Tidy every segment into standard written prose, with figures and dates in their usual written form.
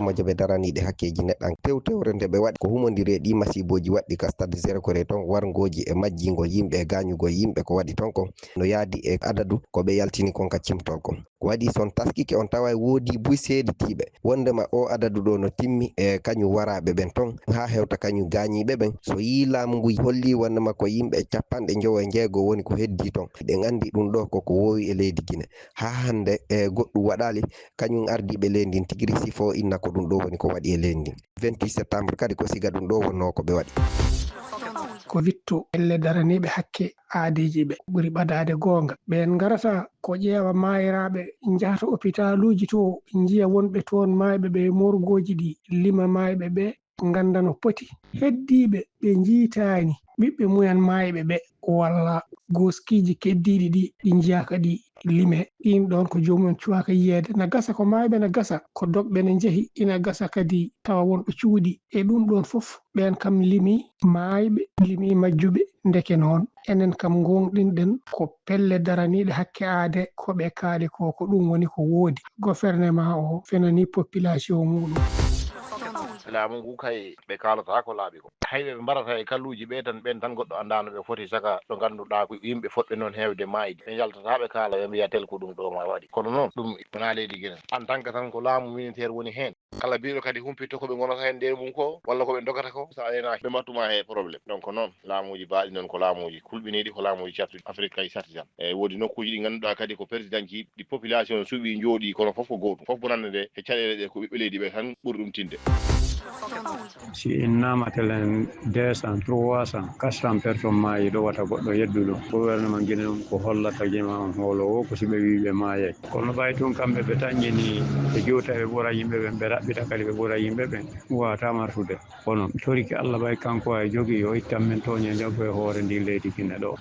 mojoɓe daraniɗe hakkeji neɗɗan tewtewre nde ɓe waɗi ko humodiri e ɗi masiboji waɗɗi ka stade zéro kore ton wargoji e majjingol yimɓe e gañugol yimɓe ko waɗi ton kon no yaadi e adadu ko ɓe yaltini kon ka cimtol kon ko waɗi son taskike on tawa woodi buy seeditiɓe wondema o adadu ɗo no timmi e kañum waraɓe ɓen ton ha hewta kañum gañiɓe ɓen so yi laamu ngu holli wondema ko yimɓe 96 woni ko heddi ton ɗen andi ɗum ɗo koko wowi e leydi Guinée ha hande e goɗɗum waɗali kañum ardiɓe leydi tigiri sifo inna ko ɗum ɗo woni ko waɗi e leydi 28 septembre kadi ko siga ɗum ɗo wonno ko ɓe waɗi ko witto elle daraniɓe hakke aadeji ɓe ɓuri ɓadade gonga ɓen garata ko ƴeewa mayiraɓe jahata hôpitaluji to jiya wonɓe toon mayɓe ɓe morgoji ɗi lima mayɓe ɓe ganda no poti heddiɓe ɓe jiitani ɓiɓɓe muyan mayɓe ɓe walla goskiji keddiɗi ɗi jiyaka ɗi lime ɗin ɗon ko jomum cuwaka yiyede na gasa ko mayɓe na gasa ko dogɓe ne jeehi ina gasa kadi tawa wonɓe cuuɗi e ɗum ɗon fof ɓen kam limi mayɓe limi majjuɓe ndeke noon enen kam gonɗinɗen ko pelle daraniɗe hakke aade ko ɓe kaali ko ɗum woni ko woodi gouvernement o fenani population muɗum laamu ngu kay ɓe kalata ko laaɓi ko hayɓe ɓe mbarata e kalluji ɓen tan goɗɗo andano ɓe foti saka ɗo ganduɗa ko yimɓe fotɓe noon hewde mayde ɓe jaltata ɓe kaala ɓe mbiya tel ko ɗum ɗo ma waɗi kono noon ɗum wona leydi Guinée en tant que tan ko laamu militaire woni hen kala biɗo kadi humpitto koɓe gonata hen nder mum ko walla koɓe dogata ko sa yenaki ɓe mattuma he probléme donc noon laamuji baaɗi noon ko laamuji kulɓiniɗi ko laamuji cattuɗi Afrique kay sartitan e woodi nokkuji ɗi ganduɗa kadi ko président ji ɗi population suuɓi jooɗi kono foof ko gotum foof bonande nde e caɗele ɗe ko ɓiɓɓe leydi ɓe tan ɓuuri ɗum tinde si innama telen 200 300 400 personnes maayi ɗo wata goɗɗo yedduɗo gouvernement Guinée ɗum ko hollata jema on holowo ko siɓe wiɓe maayay kono ɓay tun kamɓe ɓe tañƴini ɓe jewta ɓe ɓuura yimɓe ɓen ɓe raɓɓita kadi ɓe ɓuura yimɓe ɓen wawata martude kono toriki Allah ɓay kanko ay jogui yo ittan men toñe jaggo e hoore ndi leydi Guinée ɗo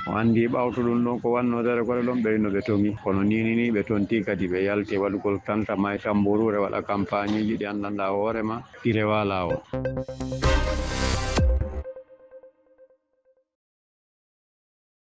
o andi ɓawtu ɗum ɗon ko wannodere kole ɗon ɓeyno ɓe tongi kono ni ɓe tonti kadi ɓe yalti waɗugol tanta may tambourure waɗa campagne ji ɗi andanɗa hoorema ɗi rewa lawol